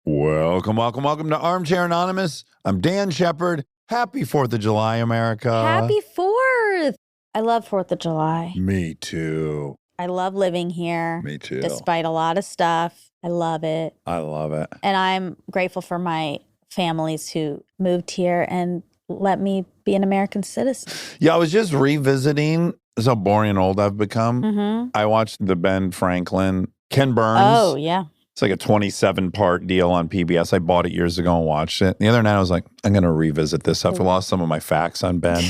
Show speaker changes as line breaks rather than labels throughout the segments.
Welcome to Armchair Anonymous. I'm Dan Shepard. Happy 4th of July, America.
Happy 4th. I love 4th of July.
Me too.
I love living here.
Me too.
Despite a lot of stuff. I love it.
I love it.
And I'm grateful for my families who moved here and let me be an American citizen.
Yeah, I was just revisiting. This is how boring and old I've become.
Mm-hmm.
I watched the Ben Franklin, Ken Burns.
Oh, yeah.
It's like a 27-part deal on PBS. I bought it years ago and watched it. The other night I was like, I'm going to revisit this. I've lost some of my facts on Ben.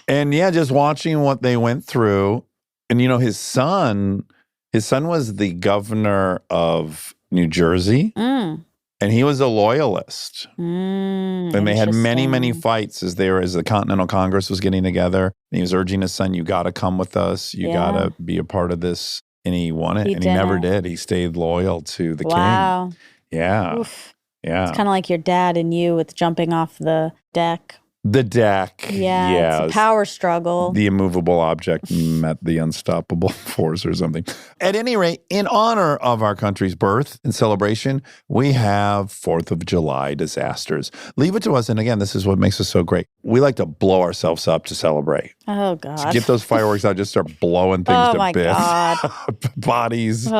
And yeah, just watching what they went through. And you know, his son was the governor of New Jersey. And he was a loyalist. And they had many fights as the Continental Congress was getting together. And he was urging his son, you got to come with us. You got to be a part of this. And he won it, and he never did. He stayed loyal to the king. Yeah.
Oof.
Yeah.
It's kind of like your dad and you with jumping off the deck.
The deck.
Yeah. It's a power struggle.
The immovable object met the unstoppable force or something. At any rate, in honor of our country's birth and celebration, we have 4th of July disasters. Leave it to us. And again, this is what makes us so great. We like to blow ourselves up to celebrate.
Oh, God.
So get those fireworks out. Just start blowing things to bits.
God.
Bodies.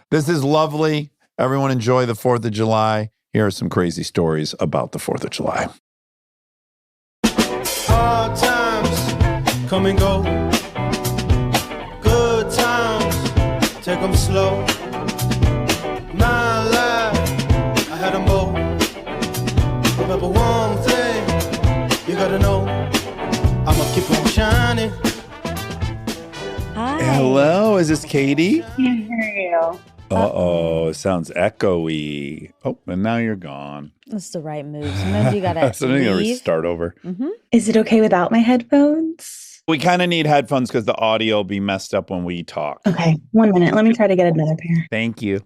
This is lovely. Everyone enjoy the 4th of July. Here are some crazy stories about the 4th of July.
Hard times come and go. Good times, take them slow. My life, I had them both. But one thing you gotta know, I'ma keep on shining.
Hi.
Hello, is this Katie?
Can't hear you.
Uh-oh, it sounds echoey. Oh, and now you're gone.
That's the right move. Sometimes you gotta
So I'm going to
leave.
start over.
Mm-hmm.
Is it okay without my headphones?
We kind of need headphones because the audio will be messed up when we talk.
Okay, 1 minute. Let me try to get another pair.
Thank you.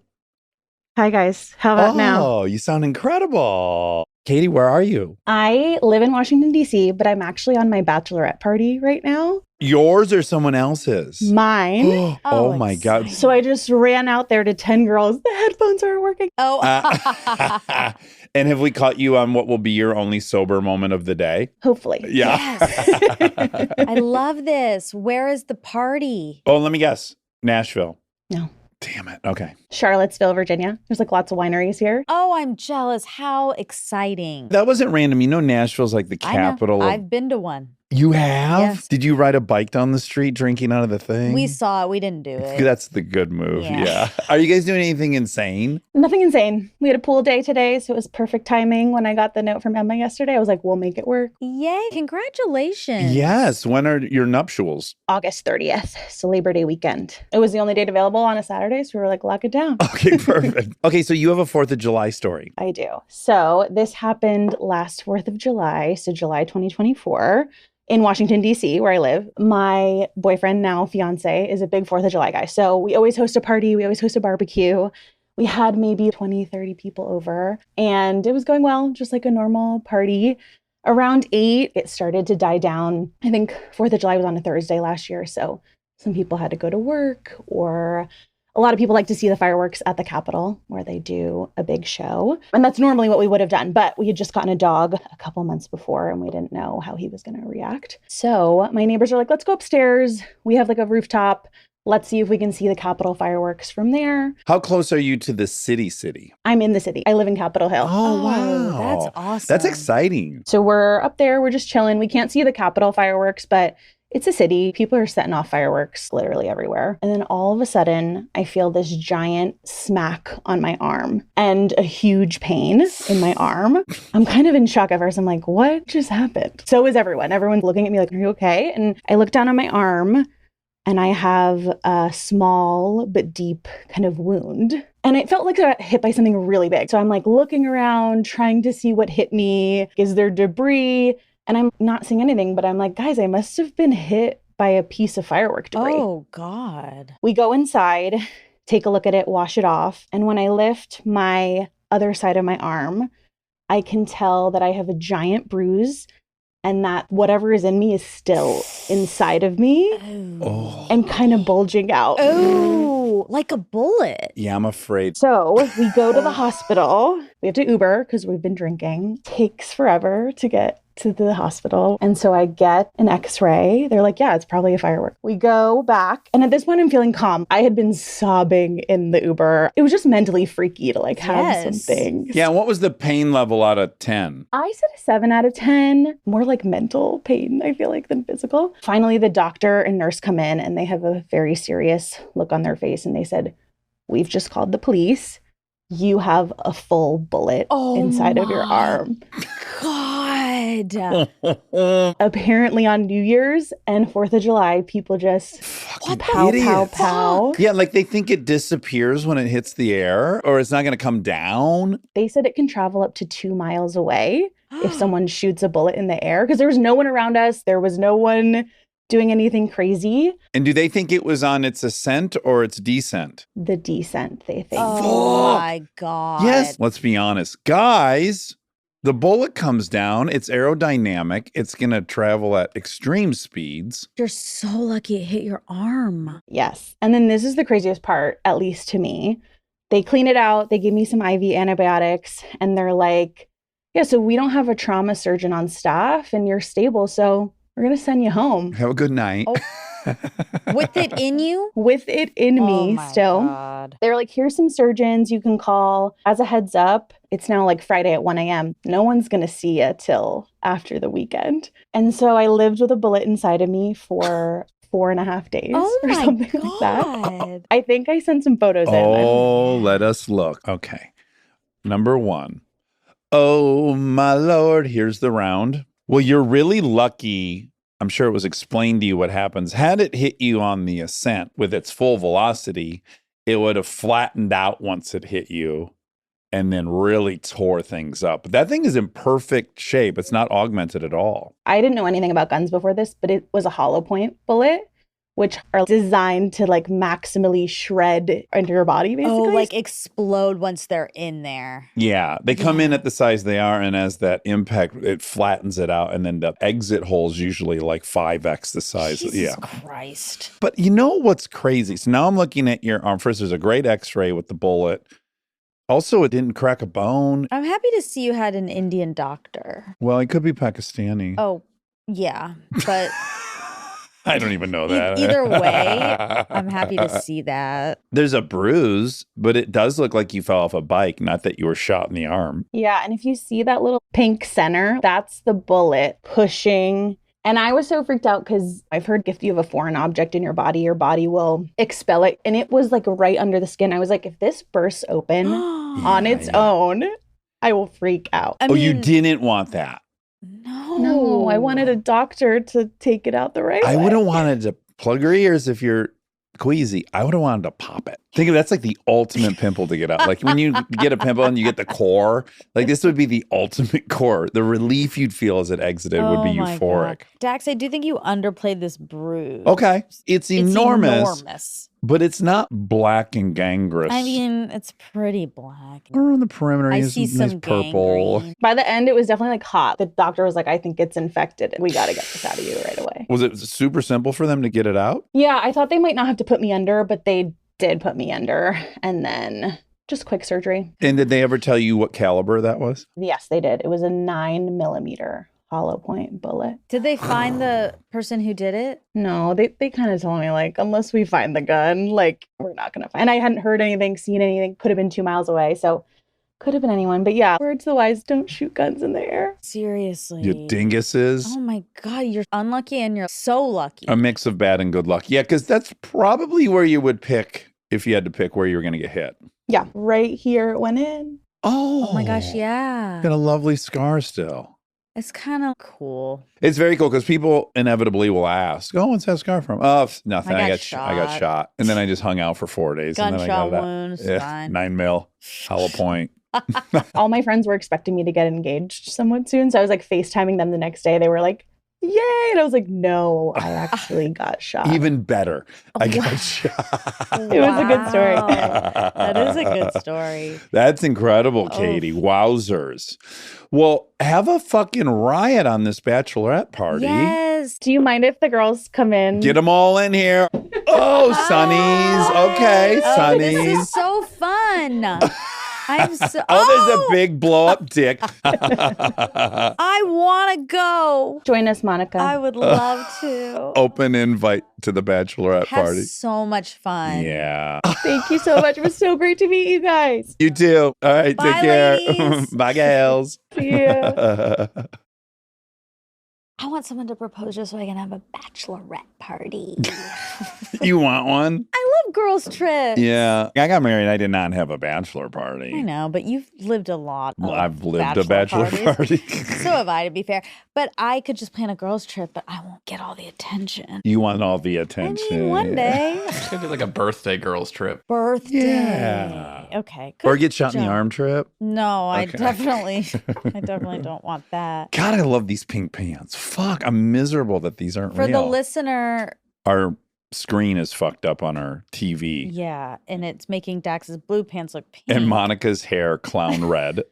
Hi, guys. How about now?
Oh, you sound incredible. Katie, where are you?
I live in Washington, D.C., but I'm actually on my bachelorette party right now.
Yours or someone else's?
Mine.
Oh my God.
So I just ran out there to 10 girls. The headphones aren't working.
Oh.
And have we caught you on what will be your only sober moment of the day?
Hopefully.
Yeah.
Yes. I love this. Where is the party?
Oh, let me guess. Nashville.
No.
Damn it. Okay.
Charlottesville, Virginia. There's like lots of wineries here.
Oh, I'm jealous. How exciting.
That wasn't random. You know, Nashville's like the capital.
I've been to one.
You have?
Yes.
Did you ride a bike down the street drinking out of the thing?
We saw it. We didn't do it.
That's the good move.
Yeah.
Yeah. Are you guys doing anything insane?
Nothing insane. We had a pool day today, so it was perfect timing. When I got the note from Emma yesterday, I was like, we'll make it work.
Yay. Congratulations.
Yes. When are your nuptials?
August 30th, so Labor Day weekend. It was the only date available on a Saturday, so we were like, lock it down.
Okay, perfect. Okay, so you have a 4th of July story.
I do. So this happened last 4th of July, so July 2024. In Washington, D.C., where I live. My boyfriend, now fiance, is a big 4th of July guy. So we always host a party. We always host a barbecue. We had maybe 20, 30 people over. And it was going well, just like a normal party. Around 8, it started to die down. I think 4th of July was on a Thursday last year. So some people had to go to work, or a lot of people like to see the fireworks at the Capitol, where they do a big show. And that's normally what we would have done. But we had just gotten a dog a couple months before, and we didn't know how he was going to react. So my neighbors are like, let's go upstairs. We have like a rooftop. Let's see if we can see the Capitol fireworks from there.
How close are you to the city?
I'm in the city. I live in Capitol Hill.
Oh, wow.
That's awesome.
That's exciting.
So we're up there. We're just chilling. We can't see the Capitol fireworks, but it's a city. People are setting off fireworks literally everywhere. And then all of a sudden, I feel this giant smack on my arm and a huge pain in my arm. I'm kind of in shock at first. I'm like, what just happened? So is everyone. Everyone's looking at me like, are you okay? And I look down on my arm and I have a small but deep kind of wound. And it felt like I got hit by something really big. So I'm like looking around, trying to see what hit me. Is there debris? And I'm not seeing anything, but I'm like, guys, I must have been hit by a piece of firework debris.
Oh, God.
We go inside, take a look at it, wash it off. And when I lift my other side of my arm, I can tell that I have a giant bruise and that whatever is in me is still inside of me and kind of bulging out.
Oh, like a bullet.
Yeah, I'm afraid.
So we go to the hospital. We have to Uber because we've been drinking. Takes forever to get to the hospital. And so I get an x-ray. They're like, yeah, it's probably a firework. We go back. And at this point, I'm feeling calm. I had been sobbing in the Uber. It was just mentally freaky to like have some things.
Yeah, what was the pain level out of 10?
I said a 7 out of 10. More like mental pain, I feel like, than physical. Finally, the doctor and nurse come in and they have a very serious look on their face. And they said, we've just called the police. You have a full bullet inside of your arm.
God.
Apparently on New Year's and 4th of July, people just pow.
Yeah, like they think it disappears when it hits the air or it's not going to come down.
They said it can travel up to 2 miles away if someone shoots a bullet in the air because there was no one around us. There was no one doing anything crazy.
And do they think it was on its ascent or its descent?
The descent, they think.
Oh my God.
Yes. Let's be honest. Guys, the bullet comes down. It's aerodynamic. It's going to travel at extreme speeds.
You're so lucky it hit your arm.
Yes. And then this is the craziest part, at least to me. They clean it out. They give me some IV antibiotics. And they're like, yeah, so we don't have a trauma surgeon on staff and you're stable. So we're going to send you home.
Have a good night.
Oh. With it in you?
With it in me still.
God.
They were like, here's some surgeons you can call. As a heads up, it's now like Friday at 1 a.m. No one's going to see you till after the weekend. And so I lived with a bullet inside of me for 4.5 days or something like that. I think I sent some photos in.
Oh, let us look. Okay. Number 1. Oh, my Lord. Here's the round. Well, you're really lucky. I'm sure it was explained to you what happens. Had it hit you on the ascent with its full velocity, it would have flattened out once it hit you and then really tore things up. But that thing is in perfect shape. It's not augmented at all.
I didn't know anything about guns before this, but it was a hollow point bullet, which are designed to like maximally shred into your body, basically.
Oh, like explode once they're in there.
Yeah, they come in at the size they are, and as that impact, it flattens it out, and then the exit hole's usually like 5x the size.
Jesus Christ.
But you know what's crazy? So now I'm looking at your arm. First, there's a great x-ray with the bullet. Also, it didn't crack a bone.
I'm happy to see you had an Indian doctor.
Well, it could be Pakistani.
Oh, yeah, but...
I don't even know that.
Either way, I'm happy to see that.
There's a bruise, but it does look like you fell off a bike, not that you were shot in the arm.
Yeah, and if you see that little pink center, that's the bullet pushing. And I was so freaked out because I've heard if you have a foreign object in your body will expel it. And it was like right under the skin. I was like, if this bursts open on its own, I will freak out.
I mean, you didn't want that.
No, I wanted a doctor to take it out the right way.
I would have wanted to plug your ears if you're queasy. I would have wanted to pop it. Think of that's like the ultimate pimple to get out. Like when you get a pimple and you get the core, like this would be the ultimate core. The relief you'd feel as it exited would be euphoric.
God. Dax, I do think you underplayed this bruise.
Okay. It's enormous. But it's not black and gangrenous.
I mean, it's pretty black.
Around the perimeter,
I
it's
see
nice
some
purple.
gangrene.
By the end, it was definitely like hot. The doctor was like, I think it's infected. We got to get this out of you right away.
Was it super simple for them to get it out?
Yeah, I thought they might not have to put me under, but they did put me under. And then just quick surgery.
And did they ever tell you what caliber that was?
Yes, they did. It was a 9mm hollow point bullet.
Did they find the person who did it?
No, they kind of told me like, unless we find the gun, like we're not going to find. And I hadn't heard anything, seen anything, could have been 2 miles away. So could have been anyone. But yeah, words to the wise, don't shoot guns in the air.
Seriously.
You dinguses.
Oh my God, you're unlucky and you're so lucky.
A mix of bad and good luck. Yeah, because that's probably where you would pick if you had to pick where you were going to get hit.
Yeah, right here it went in.
Oh my gosh, yeah.
Got a lovely scar still.
It's kind of cool.
It's very cool because people inevitably will ask, "Oh, what's that scar from?" Oh, nothing. I got shot, and then I just hung out for 4 days.
Gunshot
and then I got
wounds.
that.
Fine.
9mm, hollow point.
All my friends were expecting me to get engaged somewhat soon, so I was like FaceTiming them the next day. They were like, yay. And I was like, no, I actually got shot.
Even better. I got shot.
It was a good story.
That is a good story.
That's incredible, Katie. Wowzers. Well, have a fucking riot on this bachelorette party.
Yes.
Do you mind if the girls come in?
Get them all in here. Oh, Sonnies. Okay, Sonnies.
This is so fun. I'm so.
There's a big blow up dick.
I want to go.
Join us, Monica.
I would love to.
Open invite to the bachelorette
Have
party.
so much fun.
Yeah.
Thank you so much. It was so great to meet you guys.
You too. All right,
Bye,
take care.
ladies.
Bye, gals.
See you.
I want someone to propose just so I can have a bachelorette party.
You want one?
I love girls' trips.
Yeah. I got married. I did not have a bachelor party.
I know, but you've lived a lot.
Well,
of
I've lived a bachelor
parties.
party.
So have I, to be fair. But I could just plan a girls' trip, but I won't get all the attention.
You want all the
I
attention.
mean, one day.
It's gonna be like a birthday girls trip.
Birthday.
Yeah.
Okay.
Or
good
get shot in the
job.
arm trip.
No, I
Okay.
definitely don't want that.
God, I love these pink pants. Fuck, I'm miserable that these aren't
For
real.
the listener,
Our screen is fucked up on our TV.
yeah, and it's making Dax's blue pants look pink.
And Monica's hair clown red.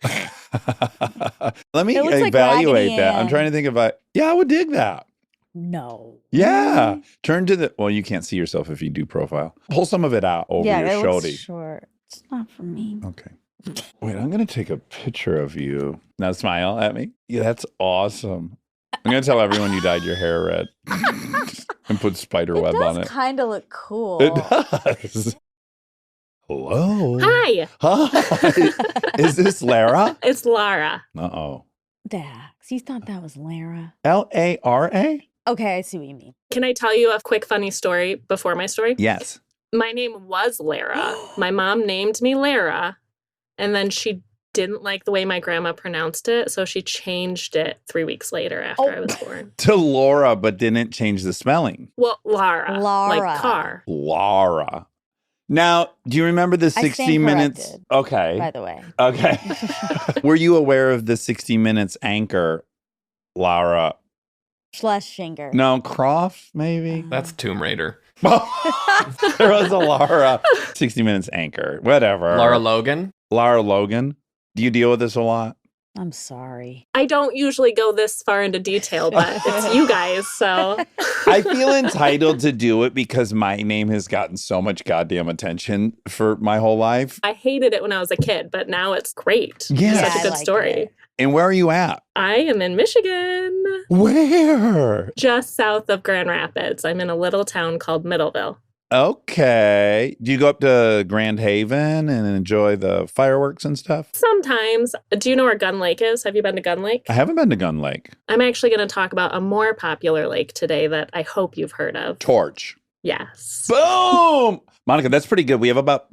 Let me
It looks like
evaluate
Raggedy
that. I'm
Ann.
trying to think if I would dig that.
No.
Yeah. Turn to well, you can't see yourself if you do profile. Pull some of it out over
Yeah,
your
it looks
shoulder.
short. It's not for me.
Okay. Wait, I'm going to take a picture of you. Now smile at me. Yeah, that's awesome. I'm going to tell everyone you dyed your hair red and put spider
It
web on
does
it.
kind of look cool.
It does. Hello.
Hi,
Hi. Is this Lara?
it's Lara.
Uh-oh.
Dax, you thought that was Lara?
Lara?
Okay, I see what you mean.
Can I tell you a quick funny story before my story?
Yes.
My name was Lara. My mom named me Lara, and then she didn't like the way my grandma pronounced it, so she changed it 3 weeks later after I was born.
To Laura, but didn't change the spelling.
Well, Lara.
Lara.
Like car.
Lara. Now, do you remember the 60
stand
Minutes?
corrected,
Okay.
By the way.
Okay. Were you aware of the 60 Minutes anchor, Lara?
Schlesinger.
No, Croft, maybe?
That's Tomb Raider.
There was a Lara 60 Minutes anchor. Whatever.
Lara Logan.
Lara Logan. Do you deal with this a lot?
I'm sorry.
I don't usually go this far into detail, but it's you guys, so.
I feel entitled to do it because my name has gotten so much goddamn attention for my whole life.
I hated it when I was a kid, but now it's great.
Yeah.
Such
I
a good
like
story.
it.
And where are you at?
I am in Michigan,
Where?
just south of Grand Rapids. I'm in a little town called Middleville.
Okay. Do you go up to Grand Haven and enjoy the fireworks and stuff?
Sometimes. Do you know where Gun Lake is? Have you been to Gun Lake?
I haven't been to Gun Lake.
I'm actually going to talk about a more popular lake today that I hope you've heard of.
Torch.
Yes.
Boom! Monica, that's pretty good. We have about,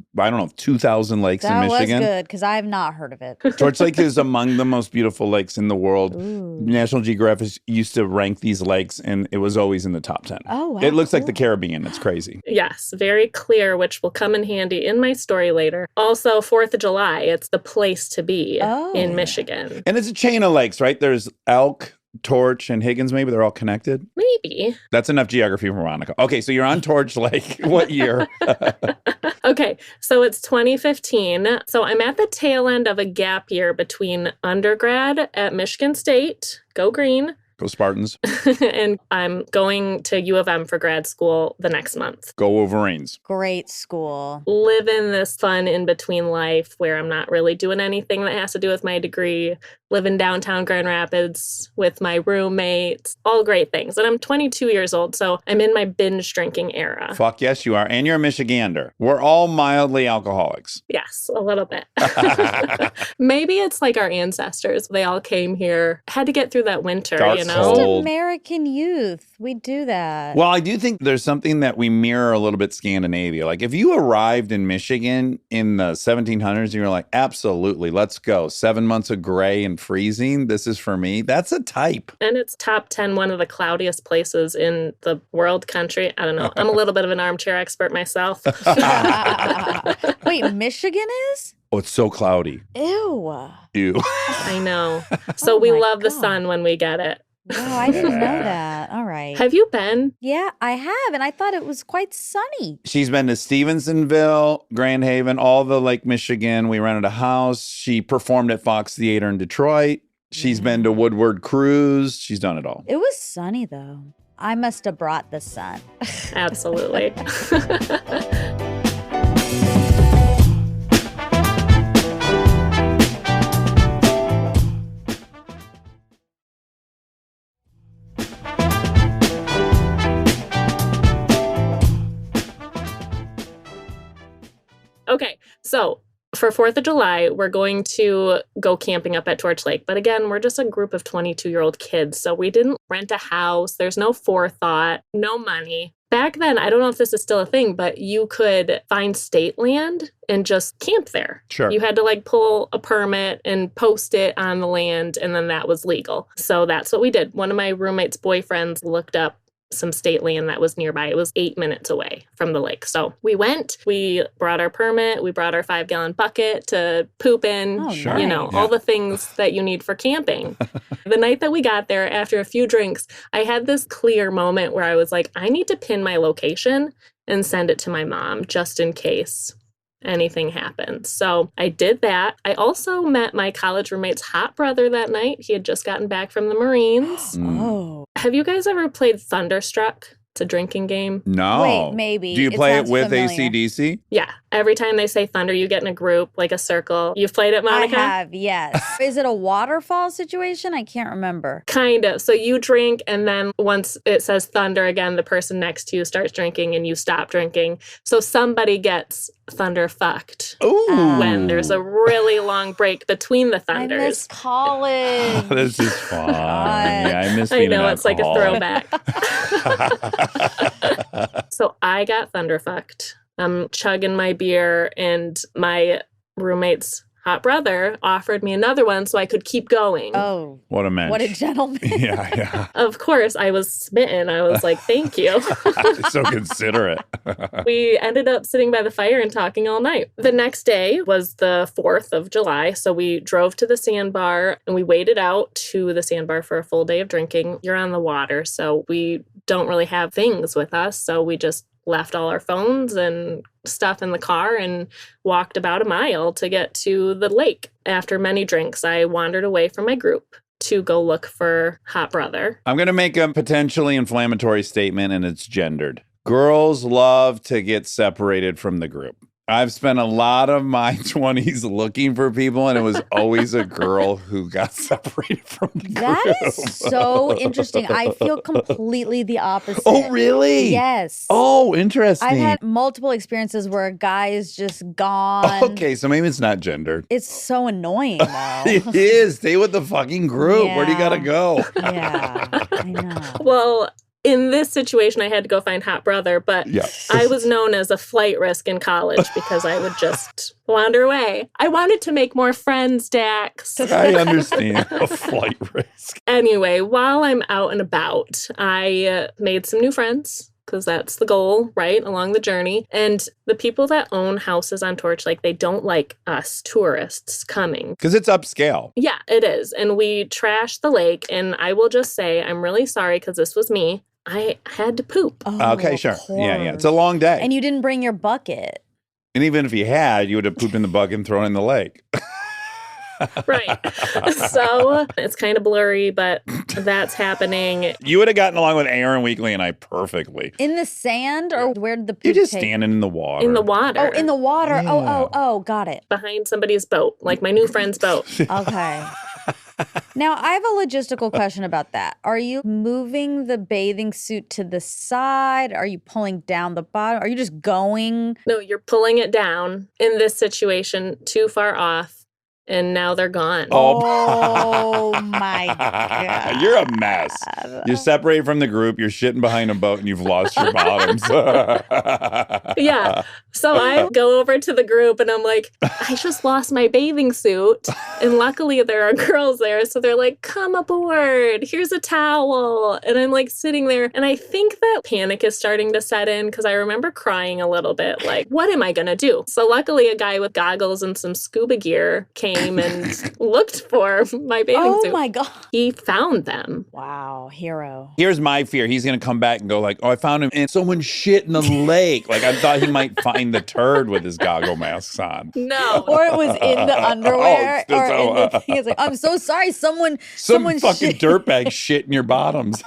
2,000 lakes
That
in Michigan.
was good because I have not heard of it.
Torch Lake is among the most beautiful lakes in the world.
Ooh.
National Geographic used to rank these lakes, and it was always in the top 10.
Oh, wow.
It looks like the
cool.
Caribbean. It's crazy.
Yes, very clear, which will come in handy in my story later. Also, 4th of July, it's the place to be
Oh.
in Michigan.
And it's a chain of lakes, right? There's Elk, Torch, and Higgins, maybe. They're all connected.
Maybe.
That's enough geography for Monica. Okay, so you're on Torch Lake. What year?
Okay, so it's 2015. So I'm at the tail end of a gap year between undergrad at Michigan State, go green,
Go Spartans.
and I'm going to U of M for grad school the next month.
Go Wolverines.
Great school.
Living this fun in between life where I'm not really doing anything that has to do with my degree, living downtown Grand Rapids with my roommates, all great things. And I'm 22 years old, so I'm in my binge drinking era.
Fuck yes, you are. And you're a Michigander. We're all mildly alcoholics.
Yes, a little bit. Maybe it's like our ancestors. They all came here, had to get through that winter,
Got
you know?
cold.
Just American youth. We do that.
Well, I do think there's something that we mirror a little bit Scandinavia. Like if you arrived in Michigan in the 1700s and you were like, absolutely, let's go. 7 months of gray and freezing. This is for me. That's a type.
And it's top 10, one of the cloudiest places in the world country. I don't know. I'm a little bit of an armchair expert myself.
Wait, Michigan is?
Oh, it's so cloudy.
Ew.
Ew.
I know. So
Oh
we
my
love the
God.
sun when we get it.
Wow, I didn't know that. All right.
Have you been?
Yeah, I have. And I thought it was quite sunny.
She's been to Stevensonville, Grand Haven, all the Lake Michigan. We rented a house. She performed at Fox Theater in Detroit. She's been to Woodward Cruise. She's done it all.
It was sunny, though. I must have brought the sun.
Absolutely. Okay, so for 4th of July, we're going to go camping up at Torch Lake. But again, we're just a group of 22-year-old kids. So we didn't rent a house. There's no forethought, no money. Back then, I don't know if this is still a thing, but you could find state land and just camp there.
Sure.
You had to like pull a permit and post it on the land, and then that was legal. So that's what we did. One of my roommate's boyfriends looked up some state land that was nearby. It was 8 minutes away from the lake. So we went, we brought our permit, we brought our 5-gallon bucket to poop in,
Oh,
Sure.
you know,
Yeah.
all the things that you need for camping. The night that we got there, after a few drinks, I had this clear moment where I was like, I need to pin my location and send it to my mom just in case anything happens. So I did that. I also met my college roommate's hot brother that night. He had just gotten back from the Marines.
Oh.
Have you guys ever played Thunderstruck? It's a drinking game.
No.
Wait, maybe.
Do you
It
play it
sounds
with
familiar.
AC/DC?
Yeah. Every time they say thunder, you get in a group, like a circle. You've played it, Monica?
I have, yes. Is it a waterfall situation? I can't remember.
Kind of. So you drink, and then once it says thunder again, the person next to you starts drinking and you stop drinking. So somebody gets thunder fucked
Ooh.
when there's a really long break between the
I miss
thunders.
college.
This is fun. Yeah, I miss
I
being
know,
an
it's like a
alcoholic.
throwback. So I got thunder fucked. I'm chugging my beer, and my roommate's hot brother offered me another one so I could keep going.
Oh,
What a mensch.
what a gentleman.
Yeah, yeah.
Of course, I was smitten. I was like, thank you.
So considerate.
We ended up sitting by the fire and talking all night. The next day was the 4th of July. So we drove to the sandbar and we waded out to the sandbar for a full day of drinking. You're on the water, so we don't really have things with us. So we just left all our phones and stuff in the car and walked about a mile to get to the lake. After many drinks, I wandered away from my group to go look for hot brother.
I'm going to make a potentially inflammatory statement, and it's gendered. Girls love to get separated from the group. I've spent a lot of my 20s looking for people, and it was always a girl who got separated from the group.
That is so interesting. I feel completely the opposite.
Oh, really?
Yes.
Oh, interesting.
I've had multiple experiences where a guy is just gone.
Okay, so maybe it's not gendered.
It's so annoying, though.
It is. Stay with the fucking group. Where do you got to
Yeah.
go?
Yeah, I know.
Well, in this situation, I had to go find hot brother, but
Yeah.
I was known as a flight risk in college because I would just wander away. I wanted to make more friends, Dax.
I understand. A flight risk.
Anyway, while I'm out and about, I made some new friends because that's the goal, right, along the journey. And the people that own houses on Torch Lake, they don't like us tourists coming.
Because it's upscale.
Yeah, it is. And we trashed the lake. And I will just say, I'm really sorry because this was me. I had to poop.
Oh,
Okay,
of
sure. Yeah, yeah. It's a
course.
long day.
And you didn't bring your bucket.
And even if you had, you would have pooped in the bucket and thrown it in the lake.
Right. So it's kind of blurry, but that's happening.
You would have gotten along with Aaron Weekly and I perfectly.
In the sand, or where did the poop
You're just
take?
standing in the water.
In the water.
Oh, in the water.
Yeah.
Oh, got it.
behind somebody's boat, like my new friend's boat.
Okay. Now, I have a logistical question about that. Are you moving the bathing suit to the side? Are you pulling down the bottom? Are you just going?
No, you're pulling it down in this situation too far off, and now they're gone.
Oh, my God.
You're a mess. You're separated from the group. You're shitting behind a boat and you've lost your bottoms.
Yeah. So I go over to the group and I'm like, I just lost my bathing suit. And luckily there are girls there. So they're like, come aboard. Here's a towel. And I'm like sitting there. And I think that panic is starting to set in because I remember crying a little bit like, what am I going to do? So luckily a guy with goggles and some scuba gear came came and looked for my bathing suit.
Oh my God.
He found them.
Wow. Hero.
Here's my fear. He's going to come back and go like, oh, I found him and someone shit in the lake. Like I thought he might find the turd with his goggle masks on.
No.
Or it was in the underwear.
Oh,
or
so,
in the thing. It's like, I'm so sorry.
Some
Someone
fucking
shit.
dirtbag shit in your bottoms.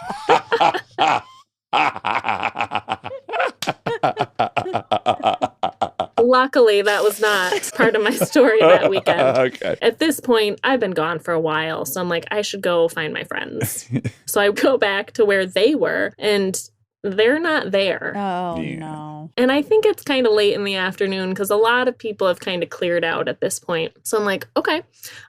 Luckily, that was not part of my story that weekend.
Okay.
At this point, I've been gone for a while, so I'm like, I should go find my friends. So I go back to where they were, and they're not there.
Oh,
Yeah.
no.
And I think it's kind of late in the afternoon because a lot of people have kind of cleared out at this point. So I'm like, okay,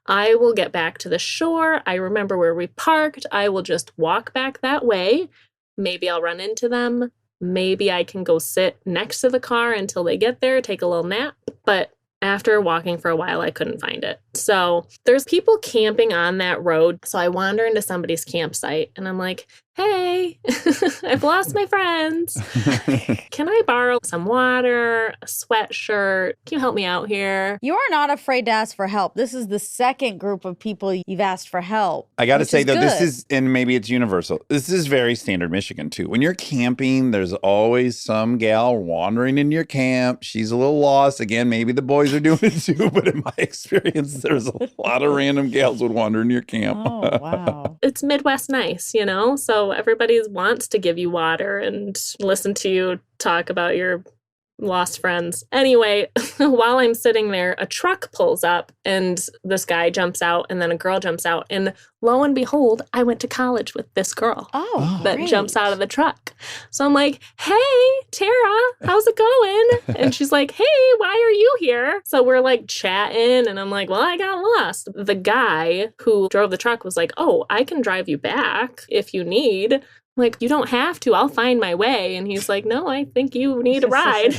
I will get back to the shore. I remember where we parked. I will just walk back that way. Maybe I'll run into them. Maybe I can go sit next to the car until they get there, take a little nap. But after walking for a while, I couldn't find it. So there's people camping on that road. So I wander into somebody's campsite and I'm like, hey, I've lost my friends. Can I borrow some water, a sweatshirt? Can you help me out here?
You are not afraid to ask for help. This is the second group of people you've asked for help.
I got to
which
say,
is
though, this
good.
is, and maybe it's universal, this is very standard Michigan, too. When you're camping, there's always some gal wandering in your camp. She's a little lost. Again, maybe the boys are doing it, too. But in my experience, there's a lot of random gals would wander in your camp.
Oh, wow.
It's Midwest nice, you know? So everybody wants to give you water and listen to you talk about your lost friends. Anyway, while I'm sitting there, a truck pulls up and this guy jumps out and then a girl jumps out. And lo and behold, I went to college with this girl
Oh,
that
great.
jumps out of the truck. So I'm like, hey, Tara, how's it going? And she's like, hey, why are you here? So we're like chatting and I'm like, well, I got lost. The guy who drove the truck was like, oh, I can drive you back if you need. Like, you don't have to. I'll find my way. And he's like, no, I think you need a ride.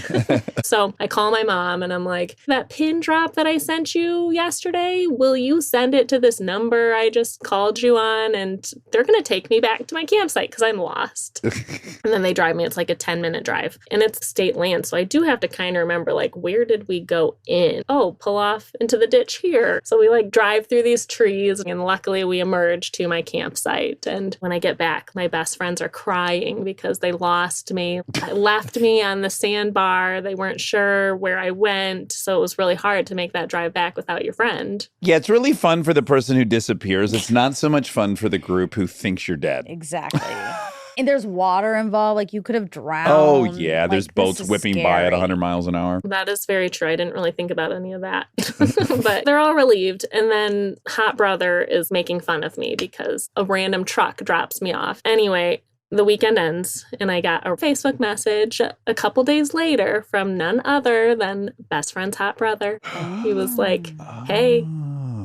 So I call my mom and I'm like, that pin drop that I sent you yesterday, will you send it to this number I just called you on? And they're going to take me back to my campsite because I'm lost. And then they drive me. It's like a 10-minute drive and it's state land. So I do have to kind of remember, like, where did we go in? Oh, pull off into the ditch here. So we like drive through these trees and luckily we emerge to my campsite. And when I get back, my best friends are crying because they lost me, left me on the sandbar. They weren't sure where I went. So it was really hard to make that drive back without your friend.
Yeah, it's really fun for the person who disappears. It's not so much fun for the group who thinks you're dead.
Exactly. And there's water involved. Like you could have drowned.
Oh, yeah.
Like,
There's
this
boats
is
whipping by at
scary.
100 miles an hour.
That is very true. I didn't really think about any of that. But they're all relieved. And then Hot Brother is making fun of me because a random truck drops me off. Anyway, the weekend ends and I got a Facebook message a couple days later from none other than best friend's hot brother. He was like, hey,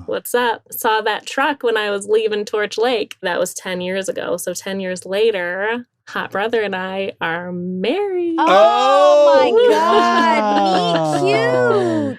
what's up? Saw that truck when I was leaving Torch Lake. That was 10 years ago. So 10 years later, Hot Brother and I are married.
Oh,
Oh.
my God. Meet cute.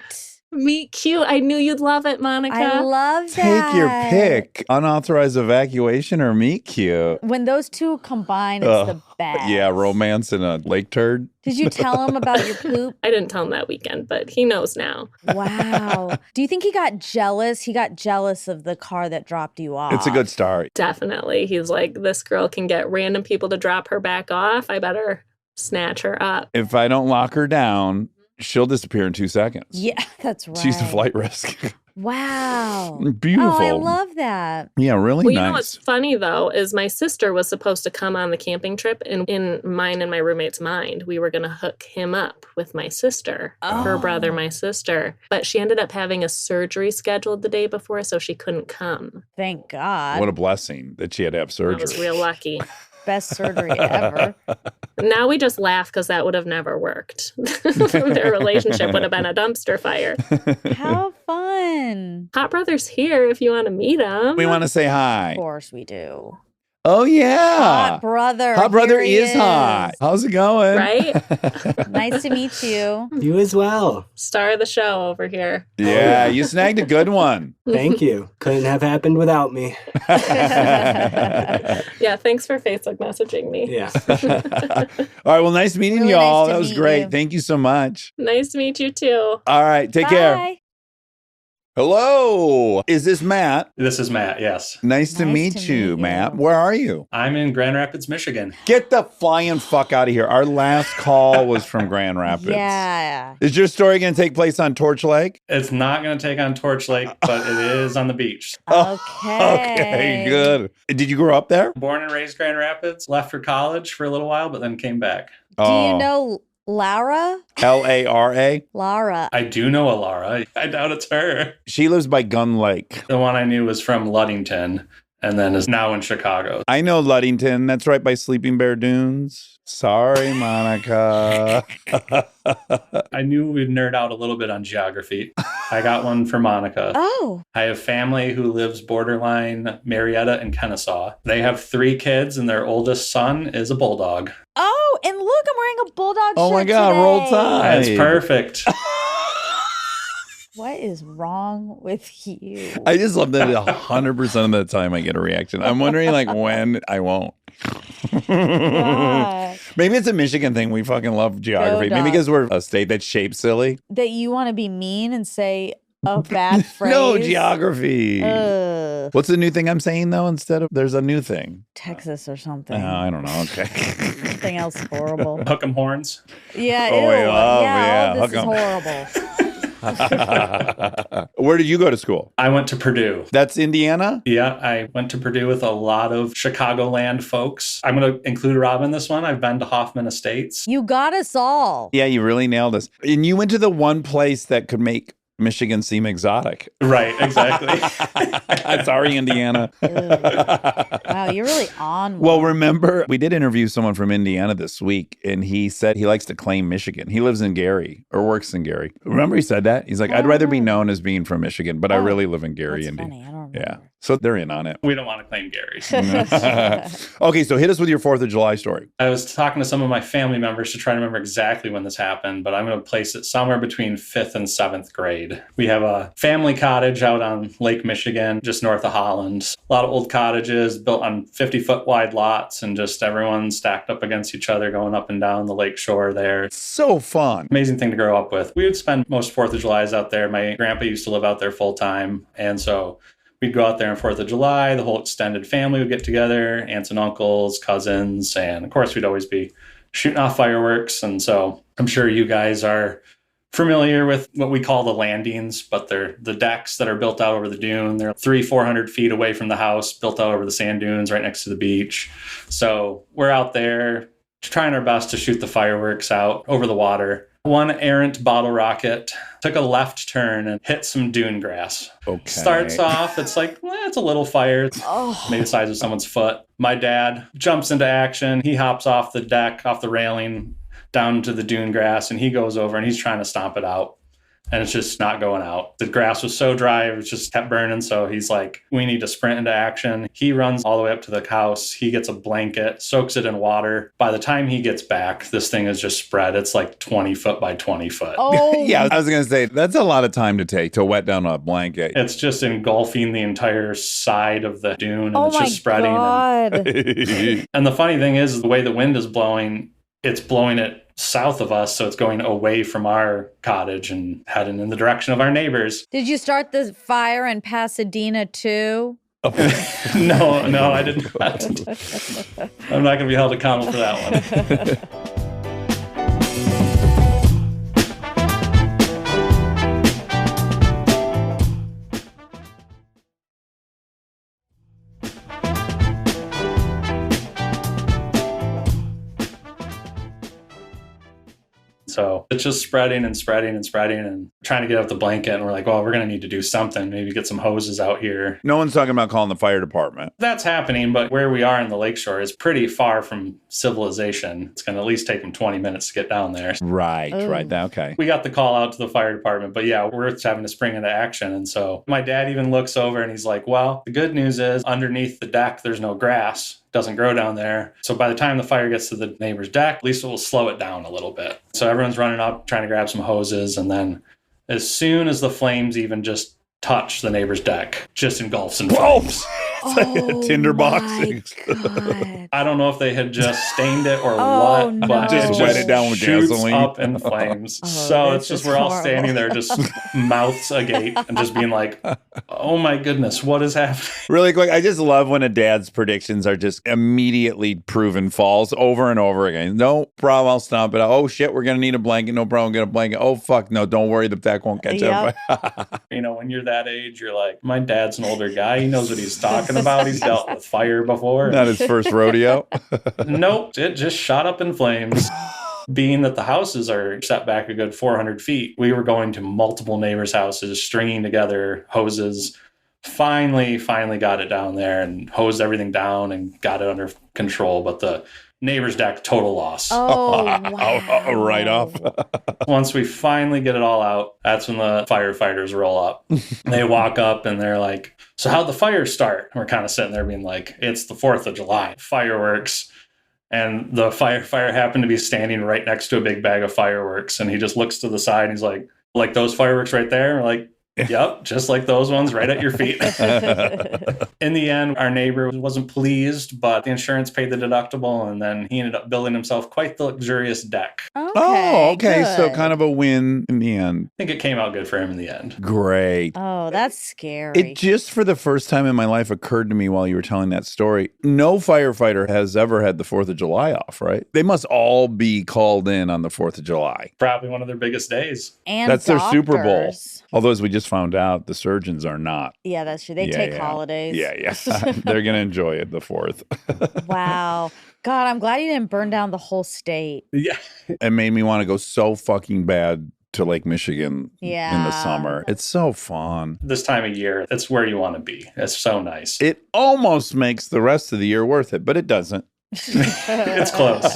Meet cute. I knew you'd love it, Monica.
I love that.
Take your pick. Unauthorized evacuation or meet cute.
When those two combine, it's
Ugh.
the best.
Yeah, romance in a lake turd.
Did you tell him about your poop?
I didn't tell him that weekend, but he knows now.
Wow. Do you think he got jealous? He got jealous of the car that dropped you off.
It's a good start.
Definitely. He's like, this girl can get random people to drop her back off. I better snatch her up.
If I don't lock her down, she'll disappear in 2 seconds.
Yeah, that's right.
She's the flight risk.
Wow.
Beautiful.
Oh, I love that.
Yeah, really
Well, you
nice.
know what's funny, though, is my sister was supposed to come on the camping trip, and in mine and my roommate's mind, we were going to hook him up with my sister, her brother, my sister. But she ended up having a surgery scheduled the day before, so she couldn't come.
Thank God.
What a blessing that she had to have
I
surgery.
was real lucky.
Best surgery ever.
Now we just laugh because that would have never worked. Their relationship would have been a dumpster fire.
How fun.
Hot Brother's here if you want to meet him.
We want to say hi.
Of course we do.
Oh, yeah.
Hot brother.
Hot brother
Here he
is hot. How's it going?
Right?
Nice to meet you.
You as well.
Star of the show over here.
Yeah, you snagged a good one.
Thank you. Couldn't have happened without me.
Yeah, thanks for Facebook messaging me.
Yeah.
All right, well, nice meeting
Really
y'all.
nice to
That was
meet
great.
you.
Thank you so much.
Nice to meet you too.
All right, take care.
Bye.
Hello. Is this Matt?
This is Matt, yes.
Nice to meet you, Matt. Where are you?
I'm in Grand Rapids, Michigan.
Get the flying fuck out of here. Our last call was from Grand Rapids.
Yeah.
Is your story going to take place on Torch Lake?
It's not going to take on Torch Lake, but it is on the beach.
Okay, good. Did you grow up there?
Born and raised Grand Rapids, left for college for a little while, but then came back.
Do you know Laura?
Lara?
Laura.
I do know a Laura. I doubt it's her.
She lives by Gun Lake.
The one I knew was from Ludington and then is now in Chicago.
I know Ludington. That's right by Sleeping Bear Dunes. Sorry, Monica.
I knew we'd nerd out a little bit on geography. I got one for Monica.
Oh.
I have family who lives borderline Marietta and Kennesaw. They have 3 kids, and their oldest son is a bulldog.
Oh, and look, I'm wearing a bulldog shirt.
Oh my God,
today.
roll tide.
That's perfect.
What is wrong with you?
I just love that 100% of the time I get a reaction. I'm wondering like when I won't. Maybe it's a Michigan thing. We fucking love geography. Maybe because we're a state that's shaped silly.
That you want to be mean and say a bad phrase.
No, geography. What's the new thing I'm saying though? Instead of there's a new thing.
Texas or something.
I don't know. Okay.
Something else horrible.
Hook 'em horns.
Yeah.
Oh,
ew.
yeah.
All this is horrible.
Where did you go to school?
I went to Purdue.
That's Indiana?
Yeah, I went to Purdue with a lot of Chicagoland folks. I'm going to include Rob in this one. I've been to Hoffman Estates.
You got us all.
Yeah, you really nailed us. And you went to the one place that could make Michigan seem exotic.
Right, exactly.
Sorry, Indiana.
Wow, you're really on one.
Well, remember, we did interview someone from Indiana this week, and he said he likes to claim Michigan. He lives in Gary or works in Gary. Remember he said that? He's like, I'd rather be known as being from Michigan, but I really live in Gary,
That's
Indiana.
funny. I don't remember.
Yeah. So they're in on it.
We don't want to claim Gary.
Okay, so hit us with your 4th of July story.
I was talking to some of my family members to try to remember exactly when this happened, but I'm going to place it somewhere between 5th and 7th grade. We have a family cottage out on Lake Michigan, just north of Holland. A lot of old cottages built on 50-foot wide lots, and just everyone stacked up against each other going up and down the lake shore there.
So fun.
Amazing thing to grow up with. We would spend most 4th of Julys out there. My grandpa used to live out there full time, and so we'd go out there on 4th of July. The whole extended family would get together, aunts and uncles, cousins, and of course we'd always be shooting off fireworks. And so I'm sure you guys are familiar with what we call the landings, but they're the decks that are built out over the dune. They're 300-400 feet away from the house, built out over the sand dunes right next to the beach. So we're out there trying our best to shoot the fireworks out over the water. One errant bottle rocket took a left turn and hit some dune grass.
Okay.
Starts off, it's like, it's a little fire. It's maybe the size of someone's foot. My dad jumps into action. He hops off the deck, off the railing, down to the dune grass, and he goes over and he's trying to stomp it out. And it's just not going out. The grass was so dry, it just kept burning. So he's like, we need to sprint into action. He runs all the way up to the house. He gets a blanket, soaks it in water. By the time he gets back, this thing is just spread. It's like 20 foot by 20 foot.
Oh,
Yeah, I was going to say, that's a lot of time to take to wet down a blanket.
It's just engulfing the entire side of the dune, and
oh
it's
my
just spreading.
God.
And the funny thing is, the way the wind is blowing, it's blowing it south of us, so it's going away from our cottage and heading in the direction of our neighbors.
Did you start the fire in Pasadena too?
No, I did not. I'm not going to be held accountable for that one. So it's just spreading and spreading and spreading and trying to get out the blanket. And we're like, well, we're going to need to do something. Maybe get some hoses out here.
No one's talking about calling the fire department.
That's happening, but where we are in the lakeshore is pretty far from civilization. It's going to at least take them 20 minutes to get down there.
Right. Okay.
We got the call out to the fire department, but yeah, we're having to spring into action. And so my dad even looks over and he's like, well, the good news is underneath the deck, there's no grass. Doesn't grow down there. So by the time the fire gets to the neighbor's deck, at least it will slow it down a little bit. So everyone's running up, trying to grab some hoses. And then as soon as the flames even just touch the neighbor's deck just engulfs in flames.
Tinderbox.
God.
I don't know if they had just stained it or
Oh,
what, but
no.
it
Just wet it down with
shoots
gasoline.
up in flames.
Oh,
So
this
it's just
is
we're all
horrible.
standing there, just mouths agape, and just being like, "Oh my goodness, what is happening?"
Really quick, I just love when a dad's predictions are just immediately proven false over and over again. No problem, I'll stomp it out. Oh shit, we're gonna need a blanket. No problem, get a blanket. Oh fuck, no, don't worry, the deck won't catch
Yep.
up.
You know, when you're that age, you're like, "My dad's an older guy. He knows what he's talking about. He's dealt with fire before."
Not his first rodeo.
Nope, it just shot up in flames. Being that the houses are set back a good 400 feet, we were going to multiple neighbors' houses, stringing together hoses. Finally got it down there and hosed everything down and got it under control. But the neighbor's deck, total loss.
Oh, wow.
Right off.
Once we finally get it all out, that's when the firefighters roll up. They walk up and they're like, "So how'd the fire start?" And we're kind of sitting there being like, "It's the 4th of July, fireworks." And the firefighter happened to be standing right next to a big bag of fireworks. And he just looks to the side and he's like those fireworks right there? We're like, "Yep, just like those ones right at your feet." In the end, our neighbor wasn't pleased, but the insurance paid the deductible, and then he ended up building himself quite the luxurious deck.
Okay. So
good.
kind of a win in the end.
I think it came out good for him in the end.
Great.
Oh, that's scary.
It just for the first time in my life occurred to me while you were telling that story. No firefighter has ever had the 4th of July off, right? They must all be called in on the 4th of July.
Probably one of their biggest days.
And
That's their Super Bowl.
doctors.
Although, as we just found out, the surgeons are not.
Yeah, that's true. They
Yeah,
take
yeah.
holidays.
Yeah. They're going to enjoy it, the 4th.
Wow. God, I'm glad you didn't burn down the whole state.
Yeah.
It made me want to go so fucking bad to Lake Michigan in the
Yeah.
summer. It's so fun.
This time of year, that's where you want to be. It's so nice.
It almost makes the rest of the year worth it, but it doesn't.
It's close.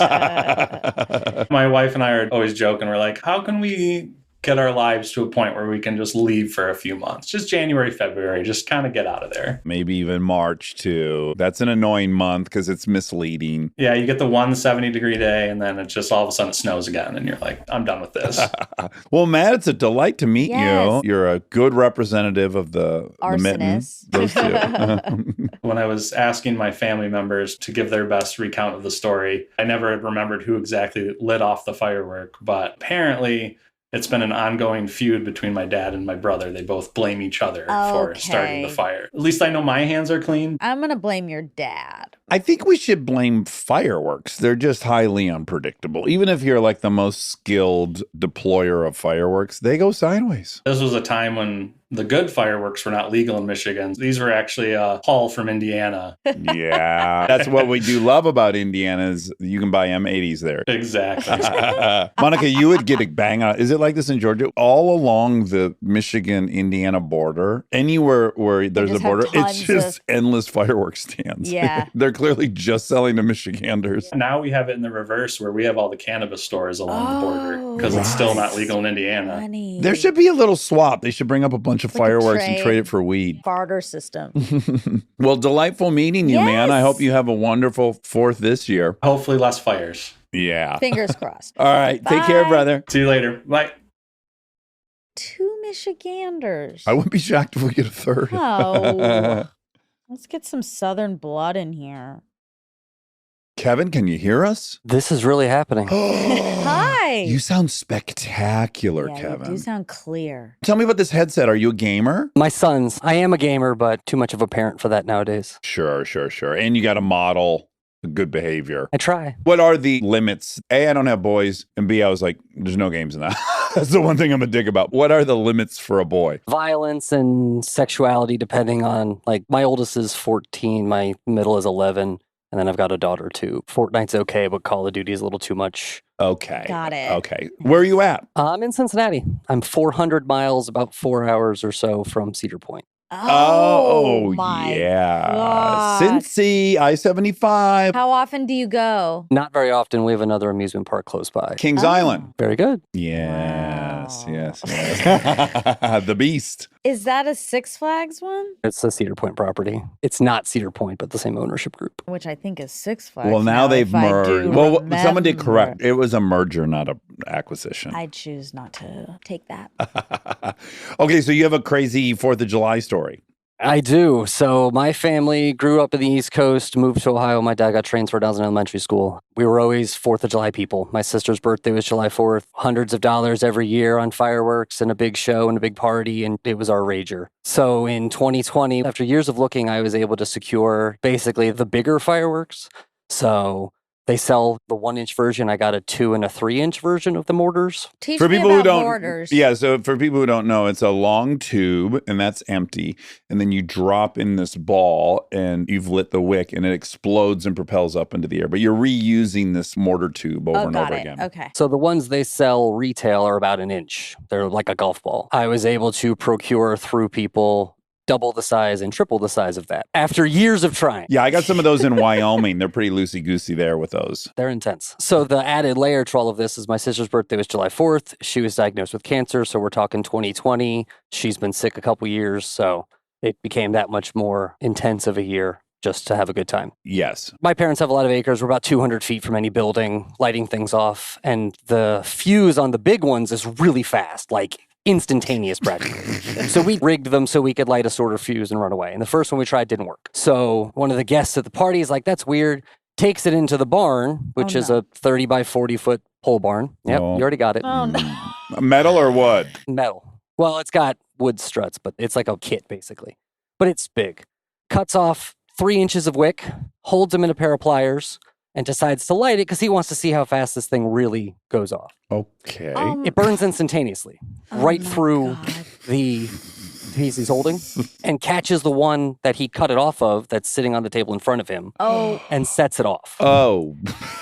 My wife and I are always joking. We're like, how can we get our lives to a point where we can just leave for a few months? Just January, February, just kind of get out of there.
Maybe even March too. That's an annoying month because it's misleading.
Yeah, you get the 170-degree day, and then it just all of a sudden it snows again, and you're like, I'm done with this.
Well, Matt, it's a delight to meet
Yes.
you. You're a good representative of the mitten.
Arsonist.
Those two.
When I was asking my family members to give their best recount of the story, I never had remembered who exactly lit off the firework, but apparently it's been an ongoing feud between my dad and my brother. They both blame each other for starting the
Okay.
fire. At least I know my hands are clean.
I'm going to blame your dad.
I think we should blame fireworks. They're just highly unpredictable. Even if you're like the most skilled deployer of fireworks, they go sideways.
This was a time when the good fireworks were not legal in Michigan. These were actually a haul from Indiana.
Yeah. That's what we do love about Indiana is you can buy M80s there.
Exactly.
Monica, you would get a bang on. Is it like this in Georgia? All along the Michigan-Indiana border, anywhere where there's a
just have
border, it's
tons
just
of-
endless fireworks stands.
Yeah.
They're clearly just selling to Michiganders.
Now we have it in the reverse where we have all the cannabis stores along the border because it's still not legal in Indiana.
Funny.
There should be a little swap. They should bring up a bunch of
Like a
fireworks and
trade.
trade it for weed.
barter system.
Well, delightful meeting you, man. I
Yes.
hope you have a wonderful 4th this year.
Hopefully less fires.
Yeah.
Fingers crossed.
All right. Take care,
Bye.
brother.
See you later. Bye.
2 Michiganders.
I wouldn't be shocked if we get a third.
Oh. Let's get some Southern blood in here.
Kevin, can you hear us?
This is really happening.
Hi.
You sound spectacular,
Yeah,
Kevin.
you do sound clear.
Tell me about this headset. Are you a gamer?
My sons. I am a gamer, but too much of a parent for that nowadays.
Sure. And you got to model good behavior.
I try.
What are the limits? A, I don't have boys. And B, I was like, there's no games in that. That's the one thing I'm a dick about. What are the limits for a boy?
Violence and sexuality, depending on, like, my oldest is 14, my middle is 11, and then I've got a daughter too. Fortnite's okay, but Call of Duty is a little too much.
Okay.
Got it.
Okay. Where are you at?
I'm in Cincinnati. I'm 400 miles, about 4 hours or so from Cedar Point.
Oh, my
yeah.
God.
Cincy, I-75,
How often do you go?
Not very often. We have another amusement park close by.
Kings
Oh.
Island.
Very good.
Yes.
Wow.
The beast.
Is that a Six Flags one?
It's a Cedar Point property. It's not Cedar Point, but the same ownership group.
Which I think is Six Flags.
Well, now they've
if I do
merged. Well, someone did
remember.
correct. It was a merger, not an acquisition.
I choose not to take that.
Okay, so you have a crazy 4th of July story.
I do. So my family grew up in the East Coast, moved to Ohio. My dad got transferred when I was in elementary school. We were always 4th of July people. My sister's birthday was July 4th. Hundreds of dollars every year on fireworks and a big show and a big party, and it was our rager. So in 2020, after years of looking, I was able to secure basically the bigger fireworks. So they sell the 1-inch version. I got a 2 and a 3-inch version of the mortars.
Teach
For
me
people
about
who don't,
mortars.
yeah. So for people who don't know, it's a long tube, and that's empty, and then you drop in this ball, and you've lit the wick, and it explodes and propels up into the air. But you're reusing this mortar tube over and over again.
Okay.
So the ones they sell retail are about 1 inch. They're like a golf ball. I was able to procure through people double the size and triple the size of that after years of trying.
Yeah, I got some of those in Wyoming. They're pretty loosey-goosey there with those.
They're intense. So the added layer to all of this is my sister's birthday was July 4th. She was diagnosed with cancer, so we're talking 2020. She's been sick a couple years, so it became that much more intense of a year just to have a good time.
Yes.
My parents have a lot of acres. We're about 200 feet from any building, lighting things off, and the fuse on the big ones is really fast, like instantaneous practically. So we rigged them so we could light a sorter fuse and run away. And the first one we tried didn't work. So one of the guests at the party is like, that's weird. Takes it into the barn, which is a 30 by 40 foot pole barn. Yep,
Oh.
you already got it.
Oh, no.
Metal or wood?
Metal. Well, it's got wood struts, but it's like a kit basically. But it's big. Cuts off 3 inches of wick, holds them in a pair of pliers, and decides to light it because he wants to see how fast this thing really goes off.
Okay.
It burns instantaneously, right
my
through
God.
the piece he's holding, and catches the one that he cut it off of that's sitting on the table in front of him, and sets it off.
Oh.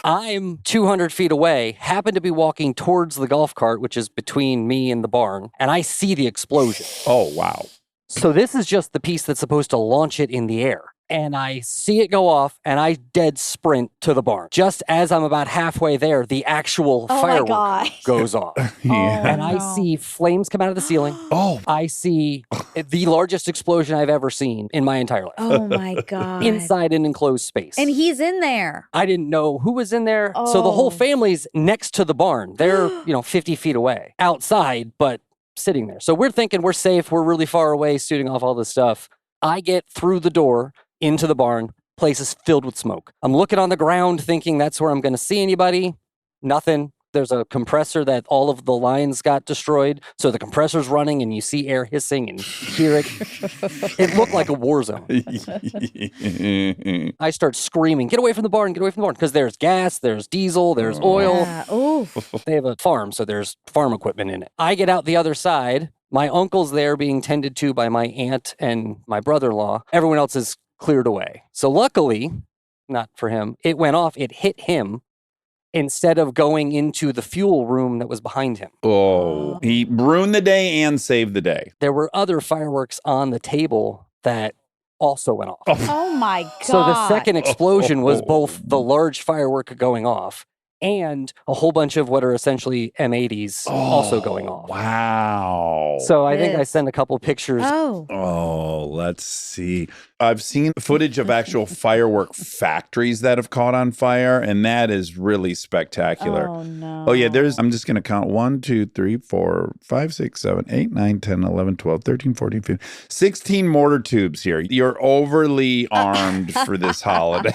I'm 200 feet away, happen to be walking towards the golf cart, which is between me and the barn, and I see the explosion.
Oh, wow.
So this is just the piece that's supposed to launch it in the air. And I see it go off, and I dead sprint to the barn. Just as I'm about halfway there, the actual firework goes off.
Yeah.
And I see flames come out of the ceiling.
Oh.
I see the largest explosion I've ever seen in my entire life.
Oh my God.
Inside an enclosed space.
And he's in there.
I didn't know who was in there. So the whole family's next to the barn. They're, 50 feet away outside, but sitting there. So we're thinking we're safe. We're really far away, shooting off all this stuff. I get through the door into the barn. Place is filled with smoke. I'm looking on the ground thinking that's where I'm going to see anybody. Nothing. There's a compressor that all of the lines got destroyed. So the compressor's running and you see air hissing and hear it. It looked like a war zone. I start screaming, get away from the barn, get away from the barn. Because there's gas, there's diesel, there's oil.
Yeah. Oof.
They have a farm, so there's farm equipment in it. I get out the other side. My uncle's there being tended to by my aunt and my brother-in-law. Everyone else is cleared away. So luckily, not for him, it went off, it hit him instead of going into the fuel room that was behind him.
Oh. He ruined the day and saved the day.
There were other fireworks on the table that also went off.
Oh my God.
So the second explosion was both the large firework going off and a whole bunch of what are essentially M80s also going off.
Wow.
So I think I sent a couple pictures.
Oh, let's see. I've seen footage of actual firework factories that have caught on fire, and that is really spectacular.
Oh, no.
Oh, yeah, I'm just going to count 1, 2, 3, 4, 5, 6, 7, 8, 9, 10, 11, 12, 13, 14, 15, 16 mortar tubes here. You're overly armed for this holiday.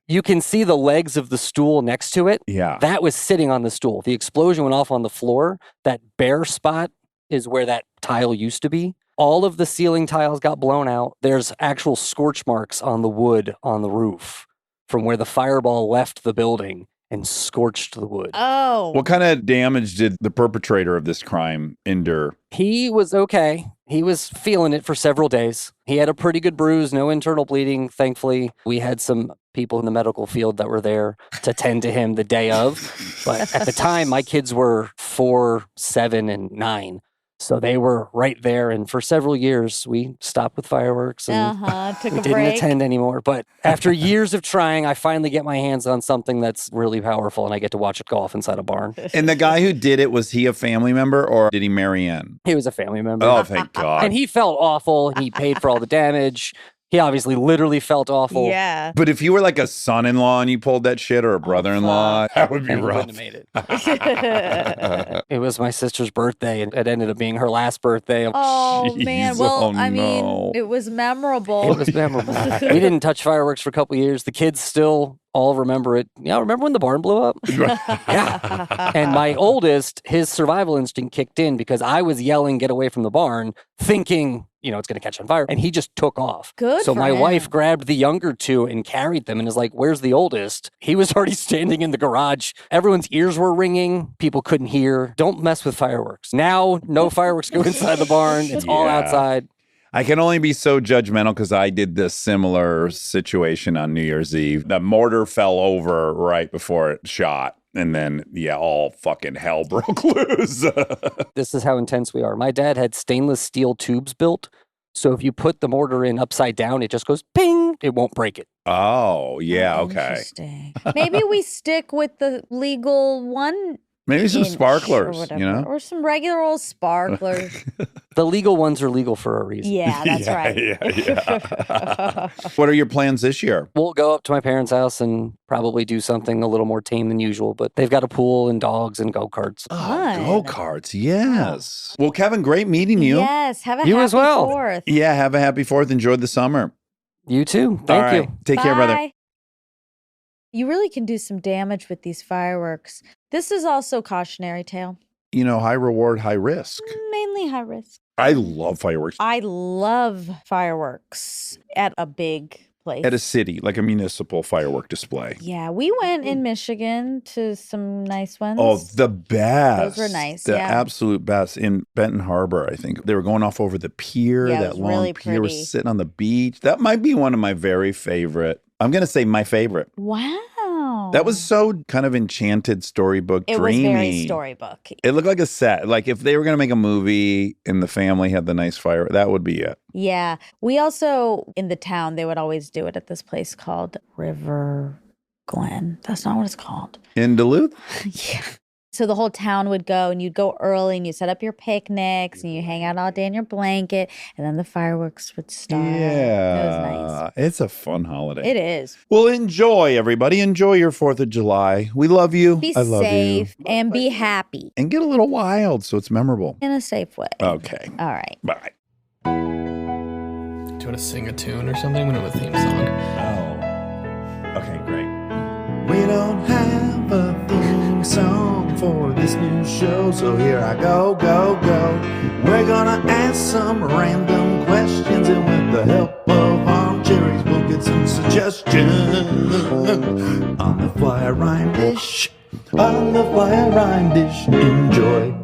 You can see the legs of the stool next to it.
Yeah.
That was sitting on the stool. The explosion went off on the floor. That bare spot is where that tile used to be. All of the ceiling tiles got blown out. There's actual scorch marks on the wood on the roof from where the fireball left the building and scorched the wood.
Oh.
What kind of damage did the perpetrator of this crime endure?
He was okay. He was feeling it for several days. He had a pretty good bruise, no internal bleeding, thankfully. We had some people in the medical field that were there to tend to him the day of. But at the time, my kids were 4, 7, and 9. So they were right there. And for several years, we stopped with fireworks and
Took
we
a
didn't
break.
attend anymore. But after years of trying, I finally get my hands on something that's really powerful and I get to watch it go off inside a barn.
And the guy who did it, was he a family member or did he marry in?
He was a family member.
Oh, thank God.
And he felt awful. He paid for all the damage. He obviously literally felt awful.
Yeah.
But if you were like a son-in-law and you pulled that shit, or a brother-in-law, that would be
And he
rough.
wouldn't have made it. It was my sister's birthday, and it ended up being her last birthday.
Oh, man.
Jeez,
Well,
oh,
I mean,
no.
it was memorable.
It was memorable. We didn't touch fireworks for a couple years. The kids still all remember it. Yeah, remember when the barn blew up? Yeah. And my oldest, his survival instinct kicked in because I was yelling, "Get away from the barn," thinking, it's going to catch on fire. And he just took off.
Good
So
for
my
him.
wife grabbed the younger two and carried them and is like, "Where's the oldest?" He was already standing in the garage. Everyone's ears were ringing. People couldn't hear. Don't mess with fireworks. Now, no fireworks go inside the barn. It's all
Yeah.
outside.
I can only be so judgmental because I did this similar situation on New Year's Eve. The mortar fell over right before it shot. And then, all fucking hell broke loose.
This is how intense we are. My dad had stainless steel tubes built. So if you put the mortar in upside down, it just goes ping. It won't break it.
Oh, yeah, okay.
Interesting. Maybe we stick with the legal one.
Maybe some
inch
sparklers,
or whatever, or some regular old sparklers.
The legal ones are legal for a reason.
Yeah, that's right.
Yeah. What are your plans this year?
We'll go up to my parents' house and probably do something a little more tame than usual, but they've got a pool and dogs and go-karts.
Fun.
Go-karts, yes. Well, Kevin, great meeting you.
Yes, have a
You
happy
as well.
4th.
Yeah, have a happy 4th. Enjoy the summer.
You too.
All
Thank
right.
you.
Take care, brother.
Bye. You really can do some damage with these fireworks. This is also cautionary tale.
High reward, high risk.
Mainly high risk.
I love fireworks.
I love fireworks at a big place.
At a city, like a municipal firework display.
Yeah, we went in Michigan to some nice ones.
Oh, the best.
Those were nice,
The
yeah.
absolute best. In Benton Harbor, I think. They were going off over the pier.
Yeah, it
that
was
long
really
pier. We're
pretty.
sitting on the beach. That might be one of my very favorite. I'm going to say my favorite.
Wow.
That was so kind of enchanted, storybook,
It
dreamy.
was very storybook.
It looked like a set. Like if they were going to make a movie and the family had the nice fire, that would be it.
Yeah. We also, in the town, they would always do it at this place called River Glen. That's not what it's called.
In Duluth?
Yeah. So the whole town would go and you'd go early and you set up your picnics and you hang out all day in your blanket and then the fireworks would start.
Yeah.
It was nice.
It's a fun holiday.
It is.
Well, enjoy, everybody. Enjoy your 4th of July. We love you.
Be
I love
safe
you.
and be happy
And get a little wild so it's memorable.
in a safe way.
Okay.
All right.
Bye.
Do you want to sing a tune or something? We don't have a theme song.
Oh. Okay, great.
We don't have a theme song for this new show, so here I go. We're gonna ask some random questions, and with the help of Armcherries, we'll get some suggestions. On the fly rhyme dish, Enjoy.